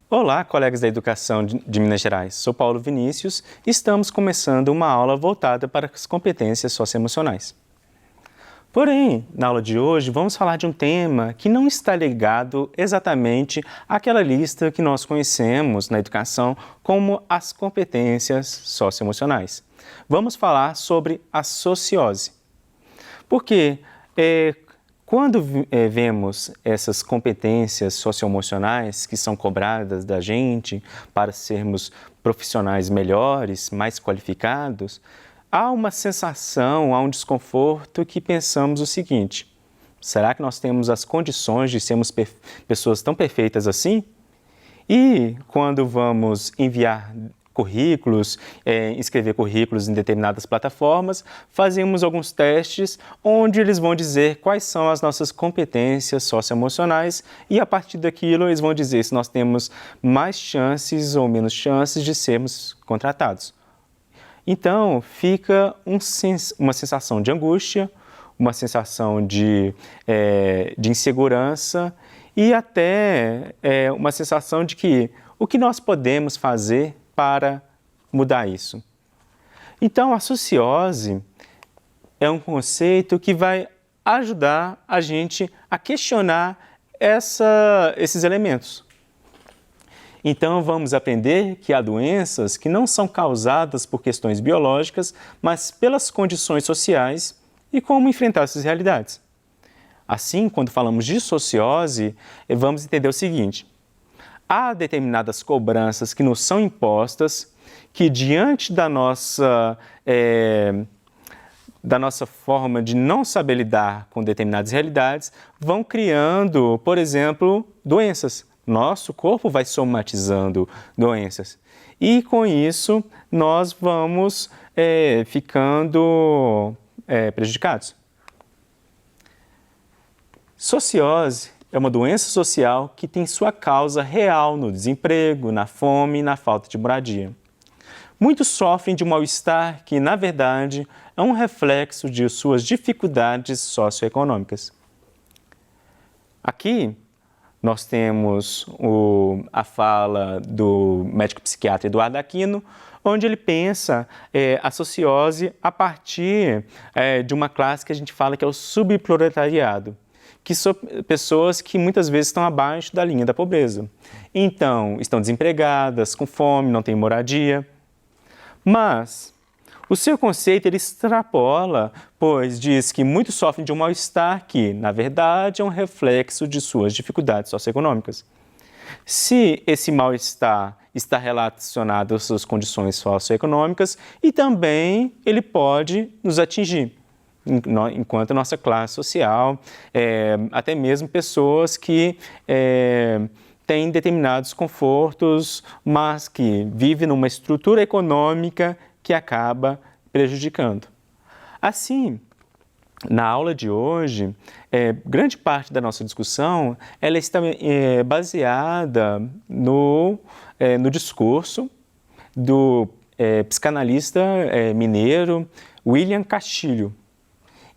Olá, colegas da Educação de Minas Gerais. Sou Paulo Vinícius e estamos começando uma aula voltada para as competências socioemocionais. Porém, na aula de hoje, vamos falar de um tema que não está ligado exatamente àquela lista que nós conhecemos na educação como as competências socioemocionais. Vamos falar sobre a sociose. Porque quando vemos essas competências socioemocionais que são cobradas da gente para sermos profissionais melhores, mais qualificados, há uma sensação, há um desconforto que pensamos o seguinte: será que nós temos as condições de sermos pessoas tão perfeitas assim? E quando vamos enviar currículos, inscrever currículos em determinadas plataformas, fazemos alguns testes onde eles vão dizer quais são as nossas competências socioemocionais e a partir daquilo eles vão dizer se nós temos mais chances ou menos chances de sermos contratados. Então, fica uma sensação de angústia, uma sensação de insegurança e até uma sensação de que o que nós podemos fazer para mudar isso. Então, a sociose é um conceito que vai ajudar a gente a questionar esses elementos. Então, vamos aprender que há doenças que não são causadas por questões biológicas, mas pelas condições sociais e como enfrentar essas realidades. Assim, quando falamos de sociose, vamos entender o seguinte: há determinadas cobranças que nos são impostas, que diante da nossa forma de não saber lidar com determinadas realidades, vão criando, por exemplo, doenças. Nosso corpo vai somatizando doenças. E com isso, nós vamos ficando prejudicados. Sociose é uma doença social que tem sua causa real no desemprego, na fome e na falta de moradia. Muitos sofrem de um mal-estar que, na verdade, é um reflexo de suas dificuldades socioeconômicas. Aqui, nós temos a fala do médico psiquiatra Eduardo Aquino, onde ele pensa a sociose a partir de uma classe que a gente fala que é o subproletariado, que são pessoas que muitas vezes estão abaixo da linha da pobreza. Então, estão desempregadas, com fome, não têm moradia. Mas o seu conceito ele extrapola, pois diz que muitos sofrem de um mal-estar que, na verdade, é um reflexo de suas dificuldades socioeconômicas. Se esse mal-estar está relacionado às suas condições socioeconômicas e também ele pode nos atingir, enquanto nossa classe social, até mesmo pessoas que têm determinados confortos, mas que vivem numa estrutura econômica que acaba prejudicando. Assim, na aula de hoje, grande parte da nossa discussão ela está baseada no discurso do psicanalista mineiro William Castilho.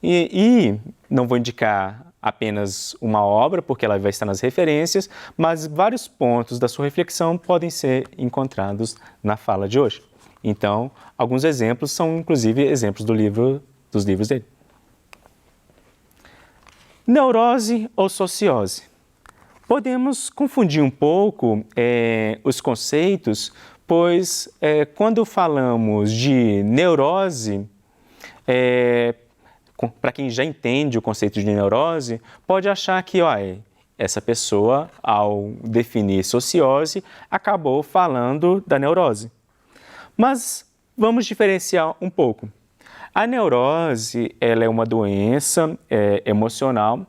E não vou indicar apenas uma obra, porque ela vai estar nas referências, mas vários pontos da sua reflexão podem ser encontrados na fala de hoje. Então, alguns exemplos são, inclusive, exemplos dos livros dele. Neurose ou sociose? Podemos confundir um pouco os conceitos, pois quando falamos de neurose, para quem já entende o conceito de neurose, pode achar que essa pessoa, ao definir sociose, acabou falando da neurose. Mas vamos diferenciar um pouco. A neurose ela é uma doença emocional,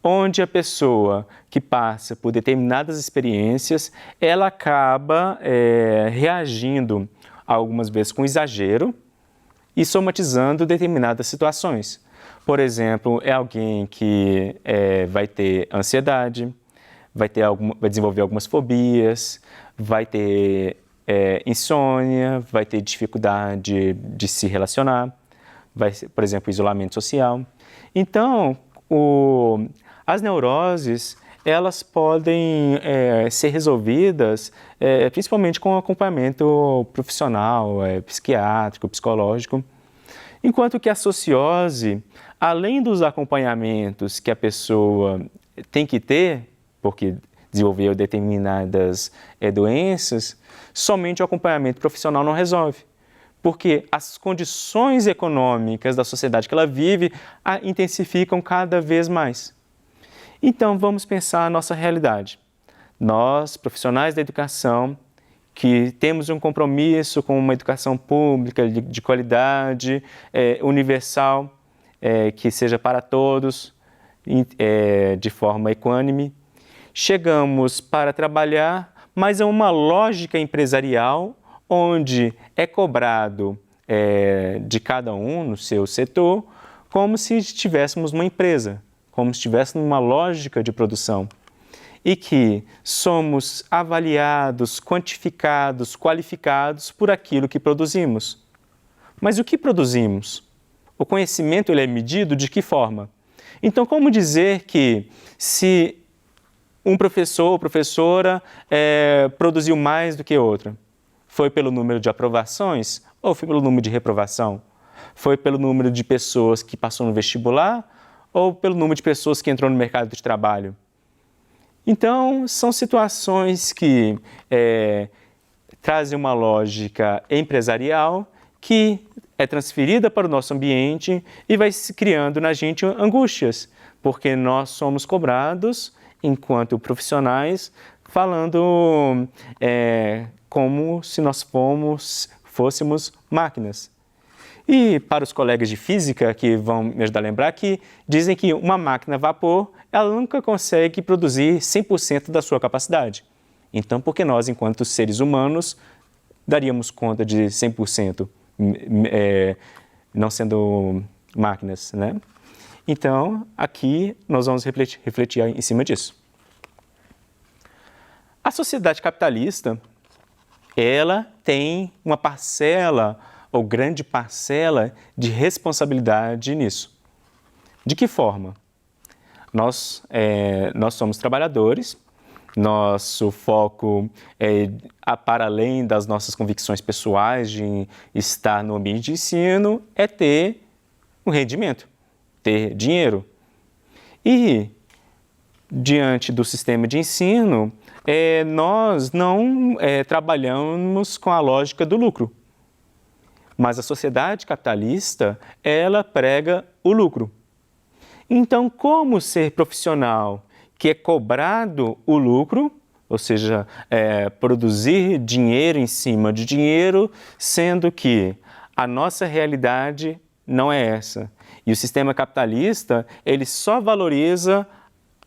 onde a pessoa que passa por determinadas experiências, ela acaba reagindo algumas vezes com exagero e somatizando determinadas situações. Por exemplo, é alguém que vai ter ansiedade, vai desenvolver algumas fobias, vai ter insônia, vai ter dificuldade de se relacionar, por exemplo, isolamento social. Então, as neuroses, elas podem ser resolvidas principalmente com acompanhamento profissional, psiquiátrico, psicológico, enquanto que a sociose, além dos acompanhamentos que a pessoa tem que ter, porque desenvolveu determinadas doenças, somente o acompanhamento profissional não resolve. Porque as condições econômicas da sociedade que ela vive intensificam cada vez mais. Então, vamos pensar a nossa realidade. Nós, profissionais da educação, que temos um compromisso com uma educação pública de qualidade, universal, que seja para todos, de forma equânime, chegamos para trabalhar, mas é uma lógica empresarial onde é cobrado de cada um no seu setor, como se estivéssemos numa empresa, como se estivéssemos numa lógica de produção. E que somos avaliados, quantificados, qualificados por aquilo que produzimos. Mas o que produzimos? O conhecimento ele é medido de que forma? Então, como dizer que se um professor ou professora produziu mais do que outra? Foi pelo número de aprovações ou foi pelo número de reprovação? Foi pelo número de pessoas que passou no vestibular ou pelo número de pessoas que entrou no mercado de trabalho? Então, são situações que trazem uma lógica empresarial que é transferida para o nosso ambiente e vai se criando na gente angústias, porque nós somos cobrados, enquanto profissionais, falando como se nós fôssemos máquinas. E para os colegas de física que vão me ajudar a lembrar que dizem que uma máquina a vapor, ela nunca consegue produzir 100% da sua capacidade. Então, por que nós, enquanto seres humanos, daríamos conta de 100%, não sendo máquinas, né? Então, aqui nós vamos refletir em cima disso. A sociedade capitalista, ela tem uma parcela, ou grande parcela, de responsabilidade nisso. De que forma? Nós somos trabalhadores, nosso foco para além das nossas convicções pessoais de estar no ambiente de ensino, é ter um rendimento, ter dinheiro. E, diante do sistema de ensino, nós não trabalhamos com a lógica do lucro. Mas a sociedade capitalista, ela prega o lucro. Então, como ser profissional que é cobrado o lucro, ou seja, produzir dinheiro em cima de dinheiro, sendo que a nossa realidade não é essa. E o sistema capitalista, ele só valoriza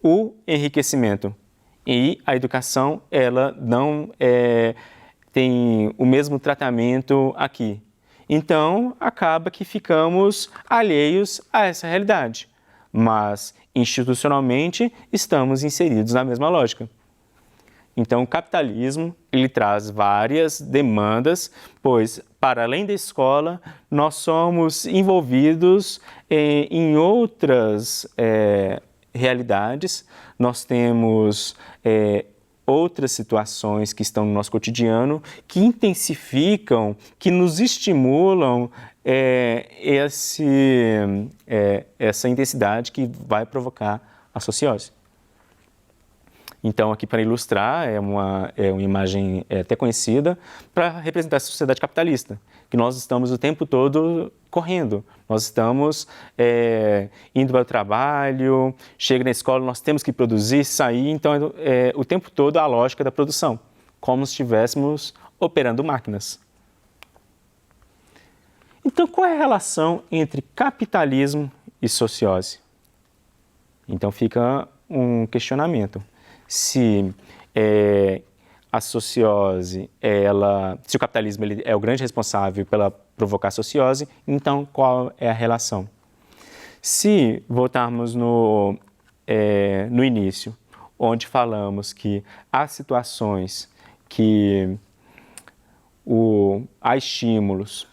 o enriquecimento. E a educação, ela não tem o mesmo tratamento aqui. Então, acaba que ficamos alheios a essa realidade. Mas, institucionalmente, estamos inseridos na mesma lógica. Então, o capitalismo, ele traz várias demandas, pois, para além da escola, nós somos envolvidos em outras realidades. Nós temos outras situações que estão no nosso cotidiano, que intensificam, que nos estimulam essa intensidade que vai provocar a sociose. Então, aqui para ilustrar, é uma imagem até conhecida para representar a sociedade capitalista, que nós estamos o tempo todo correndo, nós estamos indo para o trabalho, chega na escola, nós temos que produzir, sair, então o tempo todo a lógica da produção, como se estivéssemos operando máquinas. Então, qual é a relação entre capitalismo e sociose? Então, fica um questionamento. Se a sociose, se o capitalismo ele é o grande responsável pela provocar a sociose, então qual é a relação? Se voltarmos no início, onde falamos que há situações que há estímulos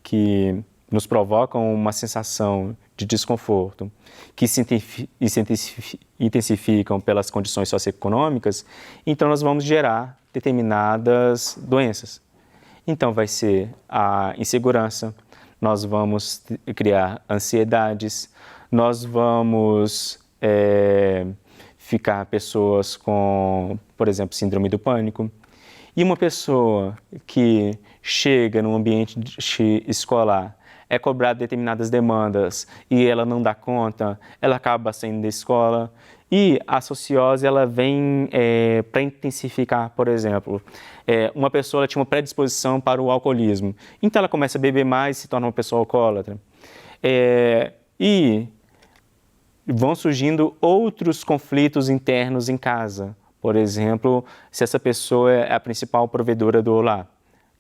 que nos provocam uma sensação de desconforto, que se intensificam pelas condições socioeconômicas, então nós vamos gerar determinadas doenças. Então vai ser a insegurança, nós vamos criar ansiedades, nós vamos ficar pessoas com, por exemplo, síndrome do pânico. E uma pessoa que chega num ambiente escolar, é cobrada determinadas demandas e ela não dá conta, ela acaba saindo da escola. E a sociose, ela vem para intensificar, por exemplo, uma pessoa ela tinha uma predisposição para o alcoolismo, então ela começa a beber mais e se torna uma pessoa alcoólatra. E vão surgindo outros conflitos internos em casa. Por exemplo, se essa pessoa é a principal provedora do lar.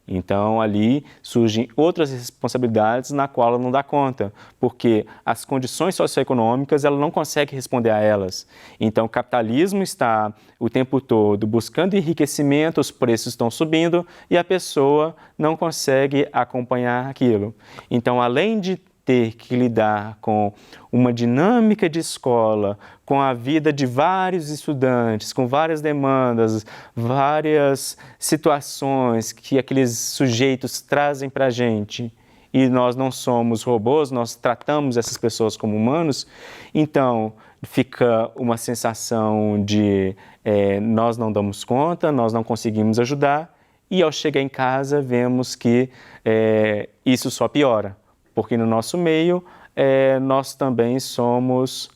Então, ali surgem outras responsabilidades na qual ela não dá conta, porque as condições socioeconômicas ela não consegue responder a elas. Então, o capitalismo está o tempo todo buscando enriquecimento, os preços estão subindo e a pessoa não consegue acompanhar aquilo. Então, além de ter que lidar com uma dinâmica de escola, com a vida de vários estudantes, com várias demandas, várias situações que aqueles sujeitos trazem para a gente, e nós não somos robôs, nós tratamos essas pessoas como humanos, então fica uma sensação de nós não damos conta, nós não conseguimos ajudar, e ao chegar em casa vemos que isso só piora. Porque no nosso meio, nós também somos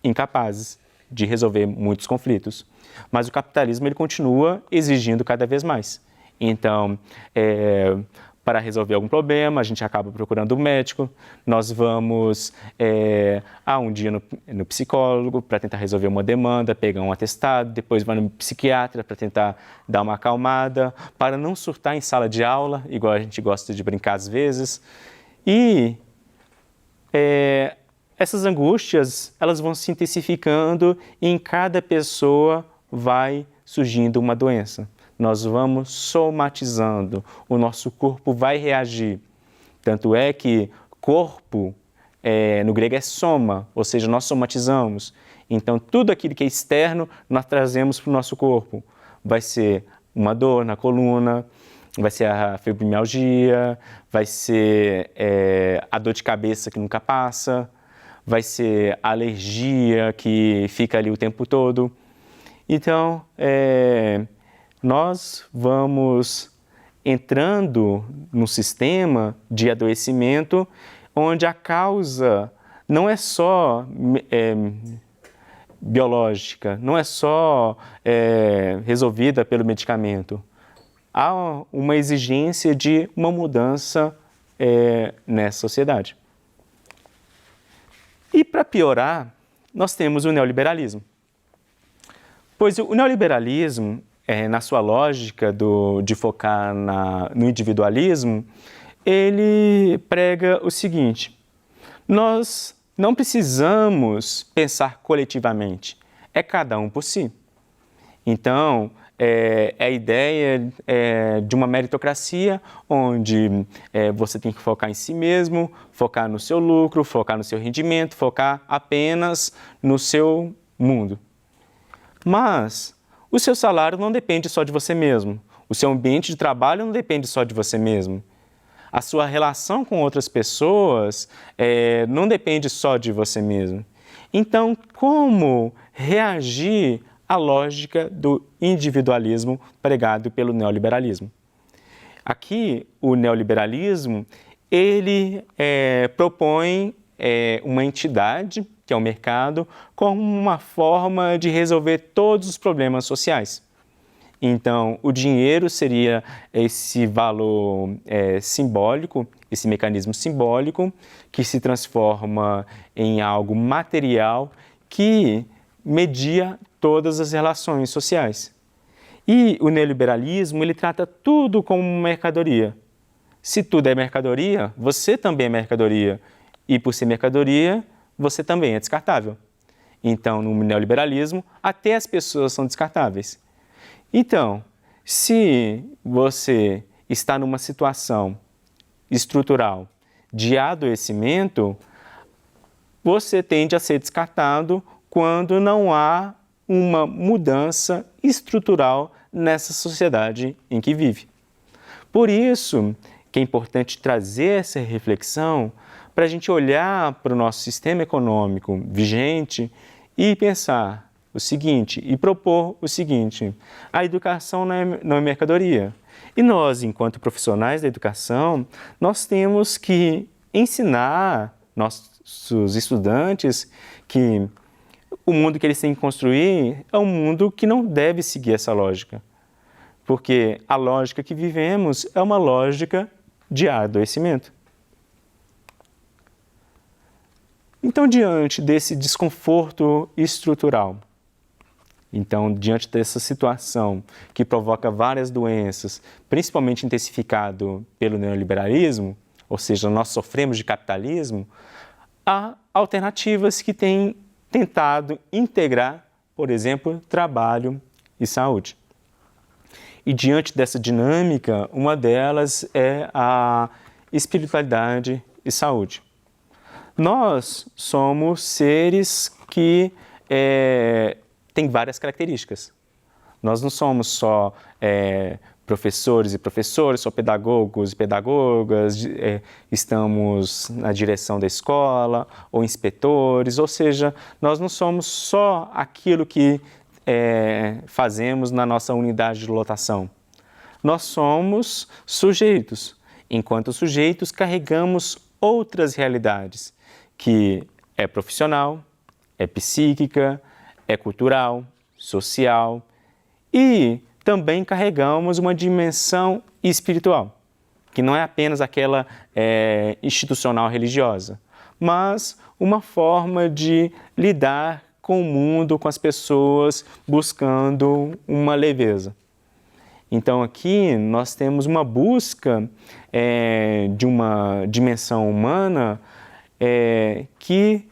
incapazes de resolver muitos conflitos. Mas o capitalismo ele continua exigindo cada vez mais. Então, para resolver algum problema, a gente acaba procurando um médico, nós vamos um dia no psicólogo para tentar resolver uma demanda, pegar um atestado, depois vai no psiquiatra para tentar dar uma acalmada, para não surtar em sala de aula, igual a gente gosta de brincar às vezes. E essas angústias, elas vão se intensificando e em cada pessoa vai surgindo uma doença. Nós vamos somatizando, o nosso corpo vai reagir. Tanto é que corpo, no grego é soma, ou seja, nós somatizamos. Então, tudo aquilo que é externo, nós trazemos para o nosso corpo. Vai ser uma dor na coluna, vai ser a fibromialgia, vai ser a dor de cabeça que nunca passa, vai ser a alergia que fica ali o tempo todo. Então, nós vamos entrando num sistema de adoecimento onde a causa não é só biológica, não é só resolvida pelo medicamento. Há uma exigência de uma mudança nessa sociedade. E para piorar, nós temos o neoliberalismo. Pois o neoliberalismo, na sua lógica de focar no individualismo, ele prega o seguinte: nós não precisamos pensar coletivamente, é cada um por si. Então, a ideia de uma meritocracia onde você tem que focar em si mesmo, focar no seu lucro, focar no seu rendimento, focar apenas no seu mundo. Mas o seu salário não depende só de você mesmo, o seu ambiente de trabalho não depende só de você mesmo. A sua relação com outras pessoas não depende só de você mesmo. Então, como reagir à lógica do individualismo pregado pelo neoliberalismo? Aqui, o neoliberalismo, ele propõe uma entidade, que é o mercado, como uma forma de resolver todos os problemas sociais. Então, o dinheiro seria esse valor simbólico, esse mecanismo simbólico, que se transforma em algo material que media todas as relações sociais. E o neoliberalismo, ele trata tudo como mercadoria. Se tudo é mercadoria, você também é mercadoria. E por ser mercadoria, você também é descartável. Então, no neoliberalismo, até as pessoas são descartáveis. Então, se você está numa situação estrutural de adoecimento, você tende a ser descartado quando não há uma mudança estrutural nessa sociedade em que vive. Por isso que é importante trazer essa reflexão para a gente olhar para o nosso sistema econômico vigente e pensar o seguinte, e propor o seguinte: a educação não é mercadoria. E nós, enquanto profissionais da educação, nós temos que ensinar nossos estudantes que o mundo que eles têm que construir é um mundo que não deve seguir essa lógica. Porque a lógica que vivemos é uma lógica de adoecimento. Então, diante desse desconforto estrutural, diante dessa situação que provoca várias doenças, principalmente intensificado pelo neoliberalismo, ou seja, nós sofremos de capitalismo, há alternativas que têm tentado integrar, por exemplo, trabalho e saúde. E diante dessa dinâmica, uma delas é a espiritualidade e saúde. Nós somos seres que têm várias características. Nós não somos só professores e professores, só pedagogos e pedagogas, estamos na direção da escola, ou inspetores, ou seja, nós não somos só aquilo que fazemos na nossa unidade de lotação. Nós somos sujeitos. Enquanto sujeitos, carregamos outras realidades, que é profissional, é psíquica, é cultural, social, e também carregamos uma dimensão espiritual, que não é apenas aquela institucional religiosa, mas uma forma de lidar com o mundo, com as pessoas, buscando uma leveza. Então aqui nós temos uma busca de uma dimensão humana que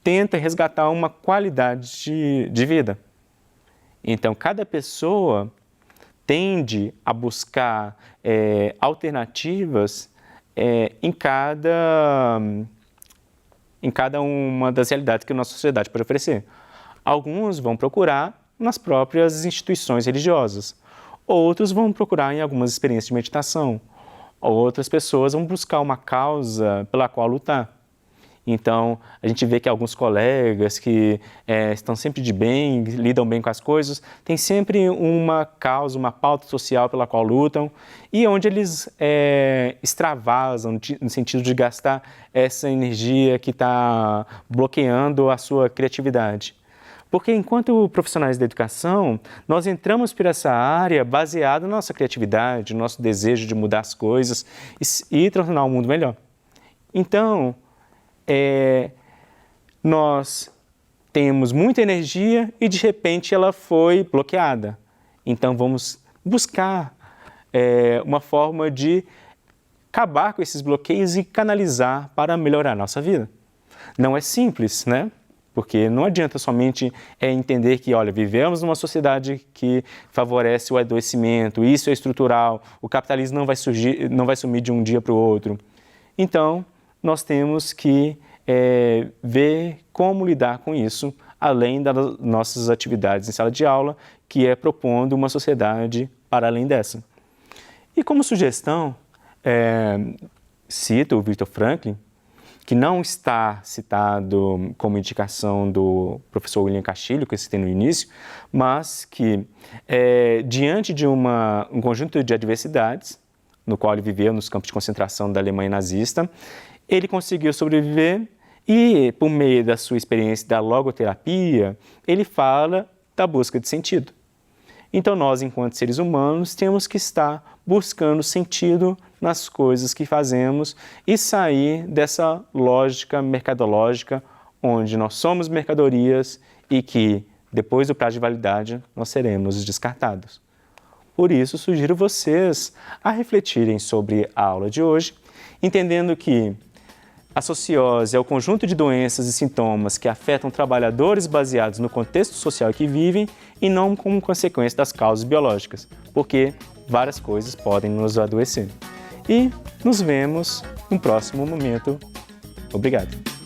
tenta resgatar uma qualidade de vida. Então cada pessoa tende a buscar alternativas em cada uma das realidades que a nossa sociedade pode oferecer. Alguns vão procurar nas próprias instituições religiosas, outros vão procurar em algumas experiências de meditação, outras pessoas vão buscar uma causa pela qual lutar. Então, a gente vê que alguns colegas que estão sempre de bem, lidam bem com as coisas, têm sempre uma causa, uma pauta social pela qual lutam e onde eles extravasam no sentido de gastar essa energia que está bloqueando a sua criatividade. Porque enquanto profissionais da educação, nós entramos por essa área baseado na nossa criatividade, no nosso desejo de mudar as coisas e tornar o mundo melhor. Então, nós temos muita energia e de repente ela foi bloqueada. Então vamos buscar uma forma de acabar com esses bloqueios e canalizar para melhorar a nossa vida. Não é simples, né? Porque não adianta somente entender que, olha, vivemos numa sociedade que favorece o adoecimento, isso é estrutural, o capitalismo não vai sumir de um dia para o outro. Então, nós temos que ver como lidar com isso, além das nossas atividades em sala de aula, que é propondo uma sociedade para além dessa. E como sugestão, cito o Viktor Frankl, que não está citado como indicação do professor William Castilho, que eu citei no início, mas que, diante de um conjunto de adversidades, no qual ele viveu nos campos de concentração da Alemanha nazista, ele conseguiu sobreviver e, por meio da sua experiência da logoterapia, ele fala da busca de sentido. Então, nós, enquanto seres humanos, temos que estar buscando sentido nas coisas que fazemos e sair dessa lógica mercadológica onde nós somos mercadorias e que, depois do prazo de validade, nós seremos descartados. Por isso, sugiro vocês a refletirem sobre a aula de hoje, entendendo que a sociose é o conjunto de doenças e sintomas que afetam trabalhadores baseados no contexto social que vivem e não como consequência das causas biológicas, porque várias coisas podem nos adoecer. e nos vemos no próximo momento. Obrigado.